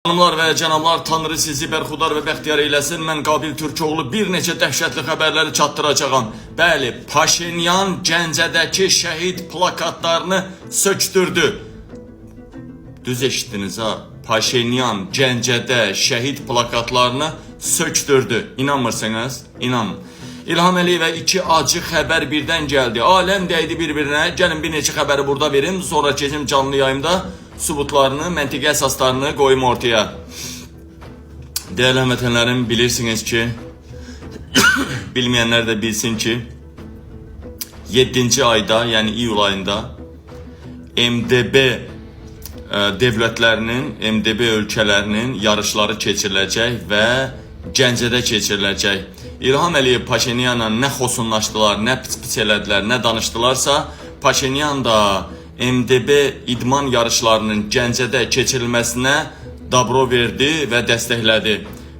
Hanımlar və cənablar, Tanrı sizi bərxudar və bəxtiyar eyləsin. Mən Qabil Türkoğlu bir neçə dəhşətli xəbərləri çatdıracağam. Bəli, Paşinyan Gəncədəki şəhid plakatlarını sökdürdü. Düz eşitdiniz ha? Paşinyan Gəncədə şəhid plakatlarını sökdürdü. İnanmırsınız? İnanın. İlham Əliyevə iki acı xəbər birdən gəldi. Aləm dəydi bir-birinə. Gəlin bir neçə xəbəri burada verim. Sonra keçim canlı yayımda sübutlarını, məntiqi əsaslarını qoyum ortaya. Değerli vətənlərim, bilirsiniz ki, bilməyənlər də bilsin ki, 7-ci ayda, yəni iyul ayında MDB devlətlərinin, MDB ölkələrinin yarışları keçiriləcək və Gəncədə keçiriləcək. İlham Əliyev Paşinyanla nə xosunlaşdılar, nə pis-pis elədilər, nə danışdılarsa, Paşinyan da MDB idman yarışlarının Gəncədə keçirilməsinə dabro verdi və dəstəklədi.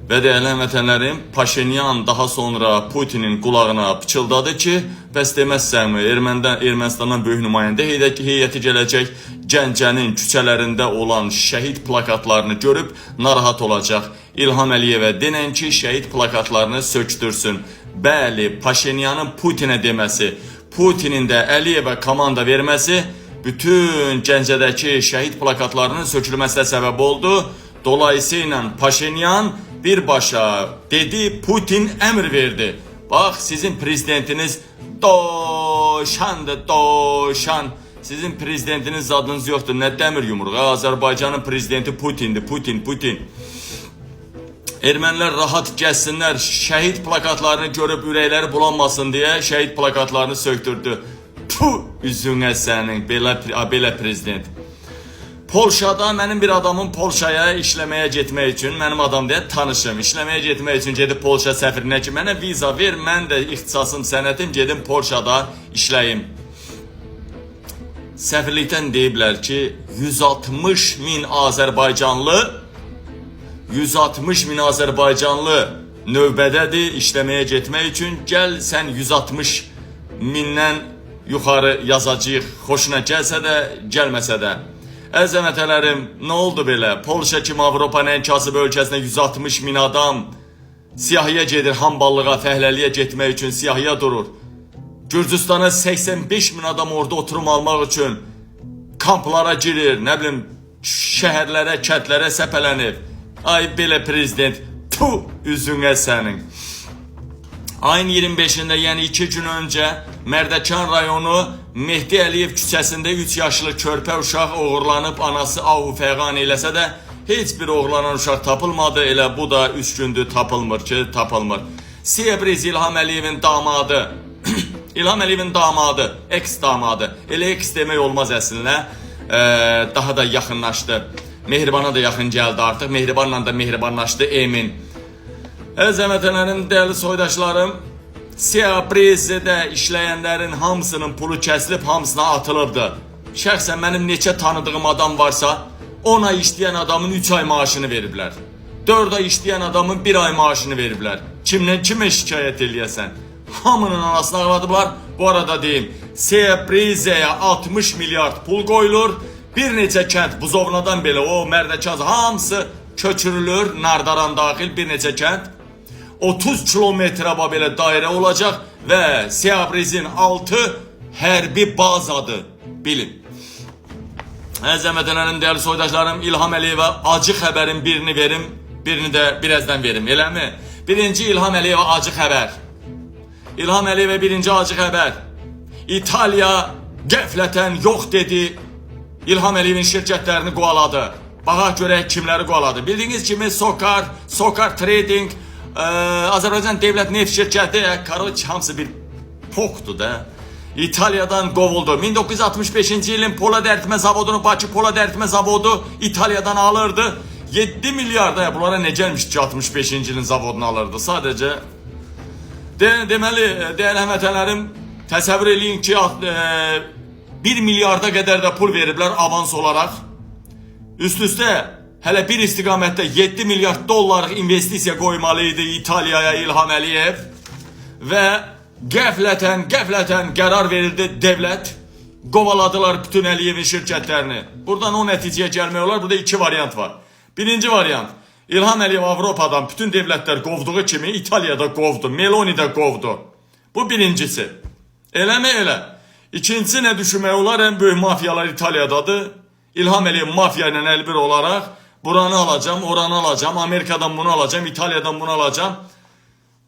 Və dəyərli vətənlərim, Paşinyan daha sonra Putinin qulağına pıçıldadı ki, bəs deməzsənmi, Ermənistandan böyük nümayəndə heyəti gələcək, Gəncənin küçələrində olan şəhid plakatlarını görüb narahat olacaq. İlham Əliyevə denən ki, şəhid plakatlarını sökdürsün. Bəli, Paşinyanın Putinə deməsi, Putinin də Əliyevə komanda verməsi bütün Gəncədəki şəhid plakatlarının sökülməsinə səbəb oldu. Dolayısıyla Paşinyan birbaşa dedi, Putin əmr verdi. Bax, sizin prezidentiniz doşandır, doşan. Sizin prezidentiniz adınız yoxdur, nə dəmir yumruq. Azərbaycanın prezidenti Putindir, Putin. Ermənilər rahat gəzsinlər, şəhid plakatlarını görüb ürəkləri bulanmasın deyə şəhid plakatlarını söktürdü. Puh, üzünə sənin, belə prezident. Polşada mənim bir adamın Polşaya işləməyə getmək üçün, mənim adam deyə tanışım, işləməyə getmək üçün gedib Polşa səfirinə ki, mənə viza ver, mən də ixtisasım, sənətim, gedim Polşada işləyim. Səfirlikdən deyiblər ki, 160 min Azərbaycanlı növbədədir işləməyə getmək üçün. Gəl sən 160 mindən yuxarı yazacağıq, xoşuna gəlsə də, gəlməsə də. Əzəmətələrim, nə oldu belə? Polşa kimi Avropanın ən kasıb ölkəsinə 160 min adam siyahıya gedir, hamballığa, fəhləliyə getmək üçün siyahıya durur. Gürcüstana 85 min adam orada oturum almaq üçün kamplara girir, nə bilim, şəhərlərə, kətlərə səpələnir. Ay belə prezident, puh, üzünə sənin. Ayın 25'inde yani 2 gün önce Mərdəkan rayonu Mehdi Əliyev küçəsində 3 yaşlı körpə uşaq oğurlanıb anası ahu fəğan eləsə də heç bir oğurlanan uşaq tapılmadı. Elə bu da 3 gündür tapılmır ki, tapılmır. Sebriz İlham Əliyevin damadı, İlham Əliyevin damadı, eks damadı. Elə eks demək olmaz əslində, daha da yaxınlaşdı. Mehribana da yaxın gəldi artıq, Mehribanla da mehribanlaşdı, emin. Əzəmətələrim, dəyərli soydaşlarım, Sebrizidə işləyənlərin hamısının pulu kəsilib, hamısına atılıbdı. Şəxsən mənim neçə tanıdığım adam varsa, 10 ay işləyən adamın 3 ay maaşını veriblər. 4 ay işləyən adamın 1 ay maaşını veriblər. Kimə şikayət eləyəsən? Hamının anasını ağladıblar. Bu arada deyim, Sebriziyə 60 milyard pul qoyulur. Bir neçə kənd Buzovnadan belə o Mərdəkan hamısı köçürülür, Nardaran daxil bir neçə kənd. 30 kilometre belə dairə olacaq və Sebrizin altı hərbi bazadır, bilin. Əzəmətələrim, dəyərli soydaşlarım, İlham Əliyevə acı xəbərin birini verim, birini də birazdan verim, eləmi? Birinci İlham Əliyevə acı xəbər. İlham Əliyevə birinci acı xəbər. İtaliya qəflətən yox dedi, İlham Əliyevin şirkətlərini qovaladı. Baxaq görək kimləri qovaladı. Bildiyiniz kimi Sokar Trading, Azərbaycan Devlət Neft şirkəti, karoç hamısı bir poktu da. İtalyadan qovuldu. 1965-ci ilin Polad əritmə zavodunu, Bakı Polad əritmə zavodu İtalyadan alırdı. 7 milyarda, bunlara ne gəlmiş ki 65-ci ilin zavodunu alırdı. Sadəcə deməli, dəyərli həmvətənlərim, təsəvvür eləyin ki 1 milyarda qədər də pul veriblər avans olaraq. Üst-üstə hələ bir istiqamətdə 7 milyard dollarlıq investisiya qoymalıydı İtalyaya İlham Əliyev və qəflətən qərar verildi devlet. Qovaladılar bütün Əliyevin şirkətlərini. Buradan o nəticəyə gəlmək olar. Burada iki variant var. Birinci variant. İlham Əliyev Avropadan bütün devletler qovduğu kimi İtalya'da qovdu, Meloni də qovdu. Bu birincisi. Eləmi elə. İkincisi nə düşünmək olar? En böyük mafiyalar İtalya'dadır. İlham Əliyev mafya ilə əlbir olaraq buranı alacağım, oranı alacağım, Amerikadan bunu alacağım, İtalya'dan bunu alacağım.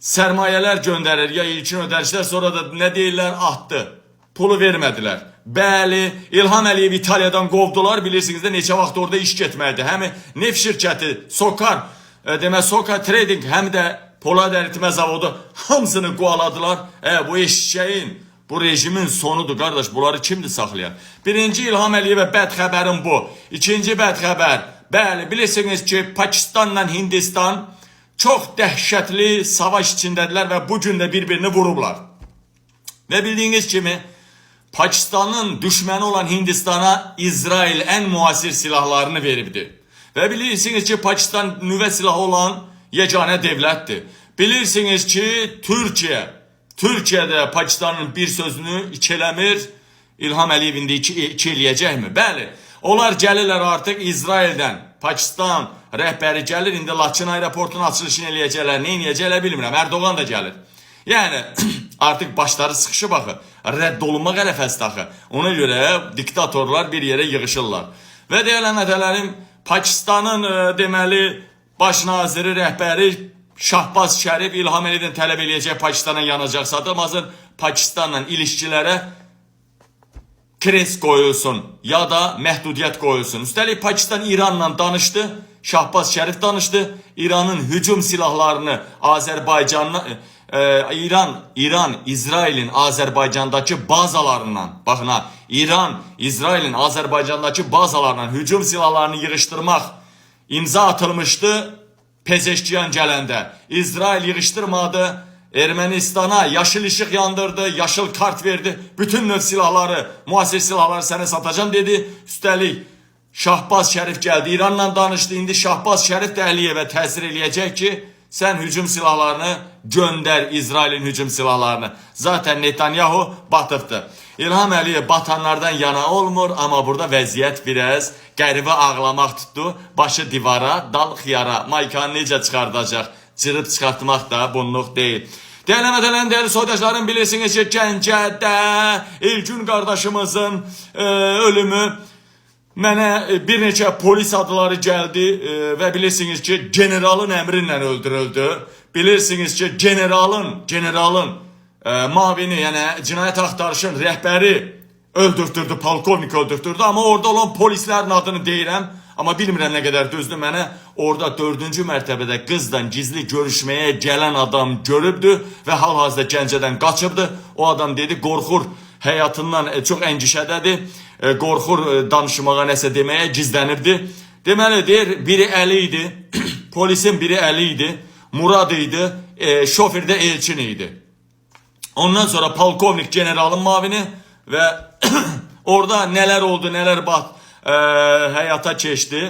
Sərmayələr göndərir ya ilkin ödənişlər, sonra da nə deyirlər? Atdı. Pulu vermədilər. Bəli, İlham Əliyev İtalya'dan qovdular. Bilirsiniz də neçə vaxt orada iş getməkdir. Həm neft şirkəti, Sokar, Sokar Trading, həm də Polad əritmə zavodu hamısını qovaladılar. Bu eşşəyin, bu rejimin sonudur qardaş. Bunları kimdir saxlayan? Birinci İlham Əliyevə bəd xəbərim bu. İkinci bəd xəbər. Bəli, bilirsiniz ki Pakistanla Hindistan çox dəhşətli savaş içindədirlər və bu gün də bir-birini vurublar. Və bildiyiniz kimi Pakistanın düşməni olan Hindistana İsrail ən müasir silahlarını veribdir. Və bilirsiniz ki Pakistan nüvə silahı olan yeganə devlətdir. Bilirsiniz ki Türkiye'də Pakistanın bir sözünü iki eləmir. İlham Əliyev indi iki eləyəcəkmi? Bəli. Onlar gəlirlər artıq İsraildən. Pakistan rəhbəri gəlir, indi Laçın aeroportunun açılışını eləyəcəklər. Nə eləyəcəklər bilmirəm. Erdoğan da gəlir. Yəni artıq başları sıxışıb axı. Rədd olunmaq ərəfəsidir axı. Ona görə diktatorlar bir yerə yığışırlar. Və deyilən ədələrim, Pakistanın deməli baş naziri, rəhbəri Şahbaz Şərif İlham Əliyevdən tələb eləyəcək Pakistana yanacaq satılmasın. Pakistanla ilişkilərə kres qoyulsun ya da məhdudiyyət qoyulsun. Üstəlik Pakistan İranla danışdı. Şahbaz Şərif danışdı. İranın hücum silahlarını Azərbaycanla İran İsrailin Azərbaycandakı bazalarından, baxın ha, İran İsrailin Azərbaycandakı bazalarından hücum silahlarını yığışdırmaq imza atılmıştı. Pezeşkiyan gələndə İsrail yığışdırmadı. Ermənistana yaşıl ışık yandırdı, yaşıl kart verdi. Bütün növ silahları, müasir silahları sənə satacağım dedi. Üstəlik Şahbaz Şərif gəldi, İranla danışdı. İndi Şahbaz Şərif də Əliyevə təsir eləyəcək ki, sən hücum silahlarını göndər, İsrailin hücum silahlarını. Zaten Netanyahu batıbdır. İlham Əliyev batanlardan yana olmur, amma burada vəziyyət biraz qəribə ağlamaq tutdu. Başı divara, dal xiyara, maykanı necə çıxardacaq? Cırıb çıxartmaq da bunluq deyil. Dəyərli dəyərli soydaşlarım, bilirsiniz ki, Gəncədə İlgün qardaşımızın ölümü mənə bir neçə polis adları gəldi və bilirsiniz ki, generalın əmri ilə öldürüldü. Bilirsiniz ki, generalın mavini, yəni cinayət axtarışın rəhbəri öldürtürdü, polkovnik öldürtürdü. Amma orada olan polislərin adını deyirəm. Amma bilmirəm nə qədər düzdür mənə. Orada 4-cü mərtəbədə qızla gizli görüşməyə gələn adam görübdü və hal-hazırda Gəncədən qaçıbdı. O adam dedi, qorxur, həyatından çox əngişədədir. Qorxur danışmağa, nəsə deməyə gizlənirdi. Deməli deyir, biri Əli idi, polisin biri Əli idi, Murad idi, şoför də Elçin idi. Ondan sonra polkovnik generalın mavini və orada nələr oldu, nələr həyata keçdi.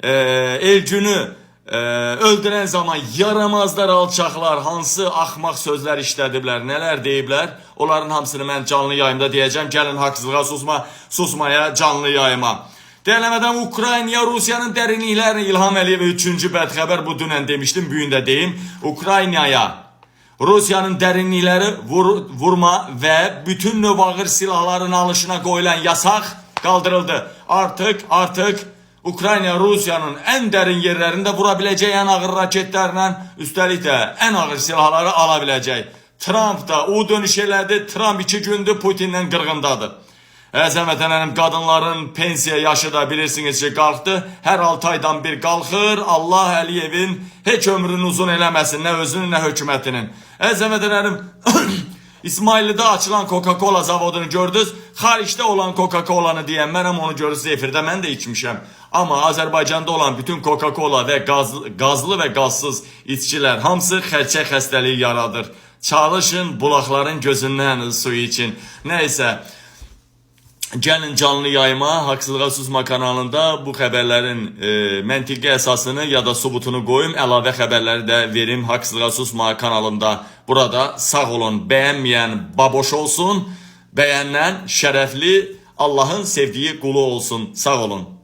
Elgünü öldürən zaman yaramazlar, alçaqlar hansı axmaq sözlər işlədiblər, nələr deyiblər. Onların hamısını mən canlı yayımda deyəcəm. Gəlin haqsızlığa susmaya canlı yayıma. Deyələmədən Ukrayna, Rusiyanın dərinliklərini İlham Əliyevə 3-cü bədxəbər, bu dünən demişdim, bugün də deyim. Ukraynaya Rusiyanın dərinlikləri vurma və bütün növ ağır silahların alışına qoyulan yasaq kaldırıldı. Artık Ukrayna Rusiyanın en derin yerlerinde vurabileceği en ağır raketlerle, üstelik de en ağır silahları alabileceği. Trump da o dönüş elədi. Trump 2 gündür Putin'den qırğındadır. Əzəm vətənlərim, qadınların pensiya yaşı da bilirsiniz ki, qalxdı. Hər 6 aydan bir qalxır. Allah Əliyevin heç ömrünü uzun eləməsin, nə özünün, nə hökumətinin. Əzəm vətənlərim, İsmailli'de açılan Coca-Cola zavodunu gördünüz. Xaricdə olan Coca-Cola'nı deyən mənəm, onu görürsünüz efirdə, mən də içmişəm. Amma Azərbaycanda olan bütün Coca-Cola və qazlı və qazsız içkilər hamısı xərçək xəstəliyi yaradır. Çalışın bulaqların gözündən suyu için. Nəysə, gəlin canlı yayıma, Haqsızlığa Susma kanalında bu xəbərlərin məntiqi əsasını ya da subutunu qoyum. Əlavə xəbərləri də verim Haqsızlığa Susma kanalında. Burada sağ olun, bəyənməyən baboş olsun, bəyənən şərəfli, Allahın sevdiyi qulu olsun. Sağ olun.